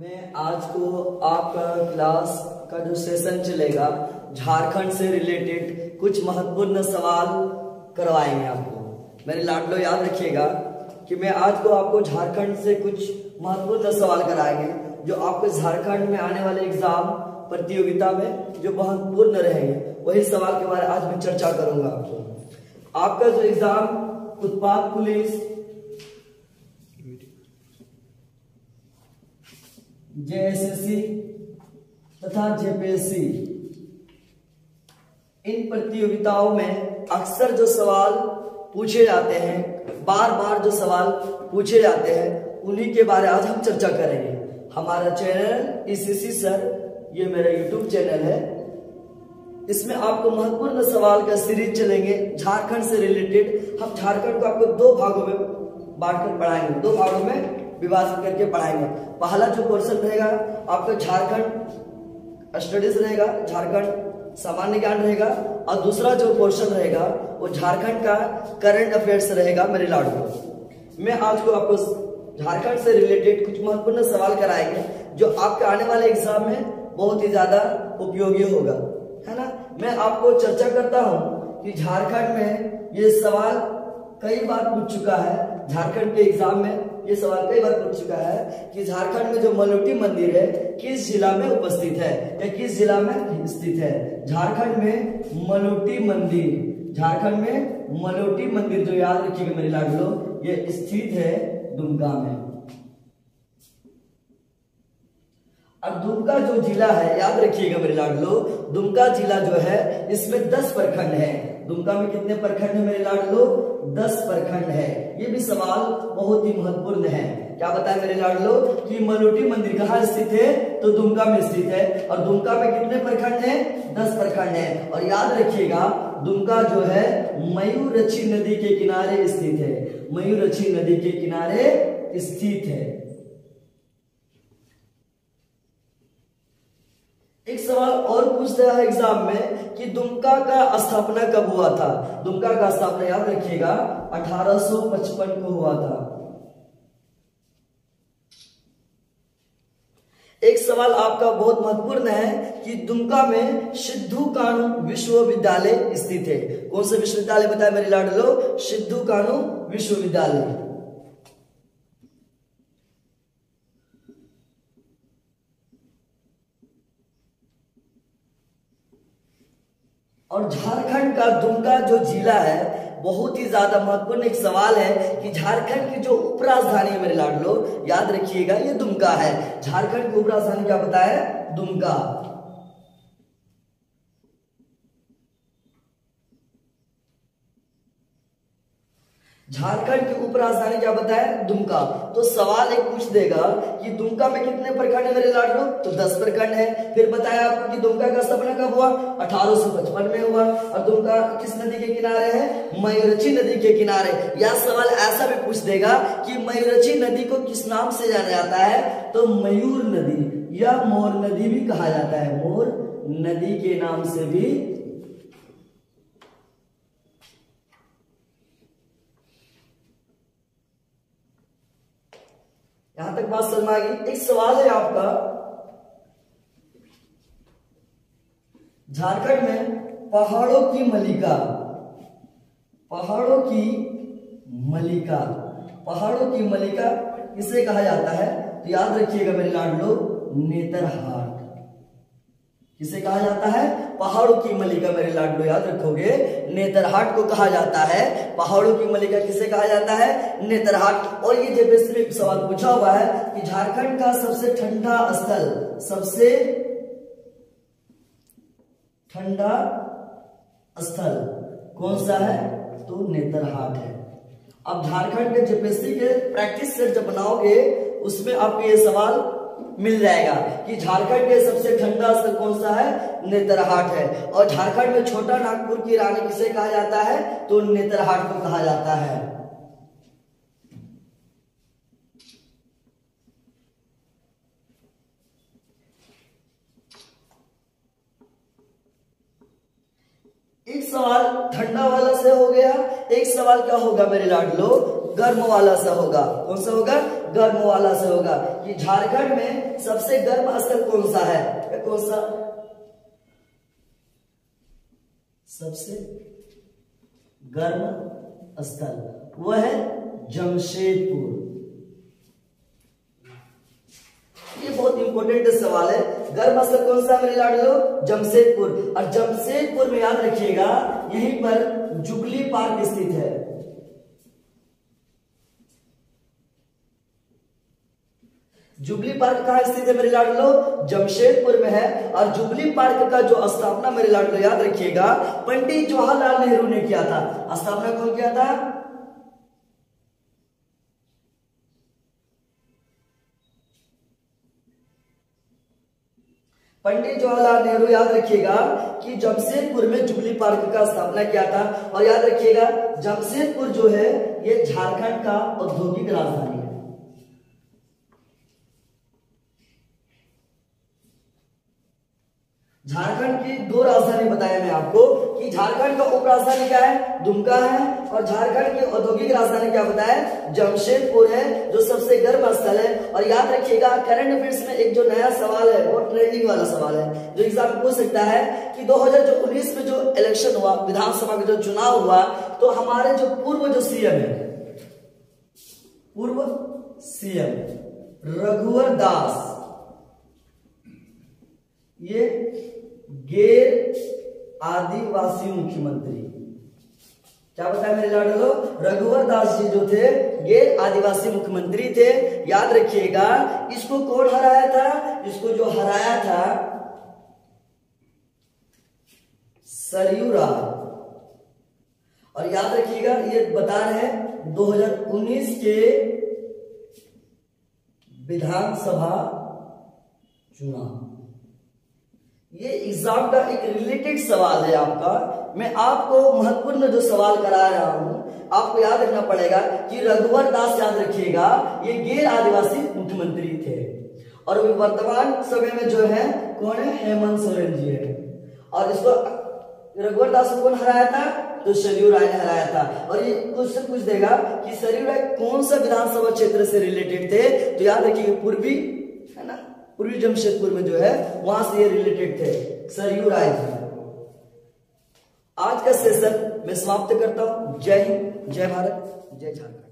मैं आज को आपका क्लास का जो सेशन चलेगा झारखंड से रिलेटेड कुछ महत्वपूर्ण सवाल करवाएंगे आपको। मेरे लाडलो याद रखिएगा कि मैं आज को आपको झारखंड से कुछ महत्वपूर्ण सवाल कराएंगे जो आपको झारखंड में आने वाले एग्जाम प्रतियोगिता में जो महत्वपूर्ण रहेंगे वही सवाल के बारे में आज मैं चर्चा करूंगा। आपका जो एग्जाम उत्पाद पुलिस, जेएसएससी तथा जेपीएससी, इन प्रतियोगिताओं में अक्सर जो सवाल पूछे जाते हैं, बार बार जो सवाल पूछे जाते हैं, उन्हीं के बारे में आज हम चर्चा करेंगे। हमारा चैनल ईसीसी सर, ये मेरा यूट्यूब चैनल है, इसमें आपको महत्वपूर्ण सवाल का सीरीज चलेंगे झारखंड से रिलेटेड। हम झारखंड को आपको दो भागों में बांटकर पढ़ाएंगे, दो भागों में विभाजित करके पढ़ाएंगे। पहला जो पोर्शन रहेगा आपका झारखंड स्टडीज रहेगा, झारखंड सामान्य ज्ञान रहेगा, और दूसरा जो पोर्शन रहेगा वो झारखंड का करंट अफेयर्स रहेगा। मेरे लाडको, मैं आज को आपको झारखंड से रिलेटेड कुछ महत्वपूर्ण सवाल कराएंगे जो आपके आने वाले एग्जाम में बहुत ही ज्यादा उपयोगी होगा, है ना। मैं आपको चर्चा करता हूं कि झारखंड में ये सवाल कई बार पूछ चुका है, झारखंड के एग्जाम में ये सवाल कई बार पूछ चुका है कि झारखंड में जो मलोटी मंदिर है किस जिला में उपस्थित है या किस जिला में स्थित है। झारखंड में मलोटी मंदिर, झारखंड में मलोटी मंदिर जो याद रखिएगा मेरे लाडलो, ये स्थित है दुमका में। और दुमका जो जिला है याद रखिएगा मेरे लाडलो, दुमका जिला जो है इसमें 10 प्रखंड है। दुमका में कितने प्रखंड है मेरे लाडलो? 10 प्रखंड है। ये भी सवाल बहुत ही महत्वपूर्ण है। क्या बताएं मेरे लाडलो कि मलोटी मंदिर कहाँ स्थित है? तो दुमका में स्थित है। और दुमका में कितने प्रखंड है? 10 प्रखंड है। और याद रखिएगा दुमका जो है मयूरक्षी नदी के किनारे स्थित है, मयूरक्षी नदी के किनारे स्थित है। एक सवाल और पूछता है एग्जाम में कि दुमका का स्थापना कब हुआ था? दुमका का स्थापना याद रखिएगा 1855 को हुआ था। एक सवाल आपका बहुत महत्वपूर्ण है कि दुमका में सिद्धू कान्हू विश्वविद्यालय स्थित है। कौन सा विश्वविद्यालय बताया मेरे लाडलो? सिद्धू कान्हू विश्वविद्यालय। और झारखंड का दुमका जो जिला है बहुत ही ज्यादा महत्वपूर्ण एक सवाल है कि झारखंड की जो उपराजधानी है मेरे लाडलो, याद रखिएगा ये दुमका है। झारखंड की उपराजधानी क्या बताया? दुमका। झारखंड की उपराजधानी क्या बताया? दुमका। तो सवाल एक पूछ देगा कि दुमका में कितने प्रखंड है मेरे लाडलो? तो 10 प्रखंड है। फिर बताया आपको कि दुमका का स्थापना कब हुआ? 1855 में हुआ। और दुमका किस नदी के किनारे है? मयूरक्षी नदी के किनारे। यह सवाल ऐसा भी पूछ देगा कि मयूरक्षी नदी को किस नाम से जाना जाता है? तो मयूर नदी या मोर नदी भी कहा जाता है, मोर नदी के नाम से भी। यहां तक बात समझ में आ गई। एक सवाल है आपका, झारखंड में पहाड़ों की मलिका, पहाड़ों की मलिका, पहाड़ों की मलिका किसे कहा जाता है? तो याद रखिएगा मेरे लाडलो, नेतरहाट। किसे कहा जाता है? पहाड़ों की मलिका मेरे लाडलो याद रखोगे, नेतरहाट को कहा जाता है। पहाड़ों की मलिका किसे कहा जाता है? नेतरहाट। और ये जेपीएससी में सवाल पूछा हुआ है कि झारखंड का सबसे ठंडा स्थल, सबसे ठंडा स्थल कौन सा है? तो नेतरहाट है। अब झारखंड के जेपीएससी के प्रैक्टिस सेट जब बनाओगे उसमें आपको ये सवाल मिल जाएगा कि झारखंड के सबसे ठंडा स्थल कौन सा है? नेतरहाट है। और झारखंड में छोटा नागपुर की रानी किसे कहा जाता है? तो नेतरहाट को कहा जाता है। एक सवाल ठंडा वाला से हो गया, एक सवाल क्या होगा मेरे लाडलो? गर्म वाला से होगा। कौन सा होगा? गर्म वाला से होगा। कि झारखंड में सबसे गर्म स्थल कौन सा है? कौन सा सबसे गर्म स्थल? वह है जमशेदपुर। ये बहुत इंपॉर्टेंट सवाल है। गर्म स्थल कौन सा है मेरे लाडलो? जमशेदपुर। और जमशेदपुर में याद रखिएगा यहीं पर जुबली पार्क स्थित है। जुबली पार्क कहां स्थित है मेरे लाडलो? जमशेदपुर में है। और जुबली पार्क का जो स्थापना मेरे लाडलो याद रखिएगा पंडित जवाहरलाल नेहरू ने किया था। स्थापना कौन किया था? पंडित जवाहरलाल नेहरू। याद रखिएगा कि जमशेदपुर में जुबली पार्क का स्थापना किया था। और याद रखिएगा जमशेदपुर जो है ये झारखंड का औद्योगिक राजधानी है। झारखंड की दो राजधानी बताया मैं आपको कि झारखंड का उप राजधानी क्या है? दुमका है। और झारखंड की औद्योगिक राजधानी क्या बताया? जमशेदपुर है, जो सबसे गर्म स्थल है। और याद रखिएगा करंट अफेयर्स में एक जो नया सवाल है वो ट्रेंडिंग वाला सवाल है, जो एग्जाम में पूछ सकता है कि 2019 में जो इलेक्शन हुआ, विधानसभा का जो चुनाव हुआ, तो हमारे जो पूर्व जो सीएम है, पूर्व सीएम रघुवर दास, ये गैर आदिवासी मुख्यमंत्री, क्या बताया मेरे लाडलो? रघुवर दास जी जो थे गैर आदिवासी मुख्यमंत्री थे। याद रखिएगा इसको कौन हराया था? इसको जो हराया था सरयू राय। और याद रखिएगा ये बता रहे हैं 2019 के विधानसभा चुनाव। ये एग्जाम का एक रिलेटेड सवाल है आपका। मैं आपको महत्वपूर्ण जो सवाल करा रहा हूं, आपको याद रखना पड़ेगा कि रघुवर दास, याद रखिएगा ये गैर आदिवासी मुख्यमंत्री थे। और वर्तमान समय में जो है कौन है? हेमंत सोरेन जी है। और इसको रघुवर दास को कौन हराया था? तो सरयू राय ने हराया था। और ये क्वेश्चन पूछ देगा कि सरयू राय कौन सा विधानसभा क्षेत्र से रिलेटेड थे? तो याद रखिएगा पूर्वी, है ना, पूर्वी जमशेदपुर में जो है वहां से ये रिलेटेड थे, सरयू राय जी। आज का सेशन मैं समाप्त करता हूं। जय हिंद, जय भारत, जय झारखंड।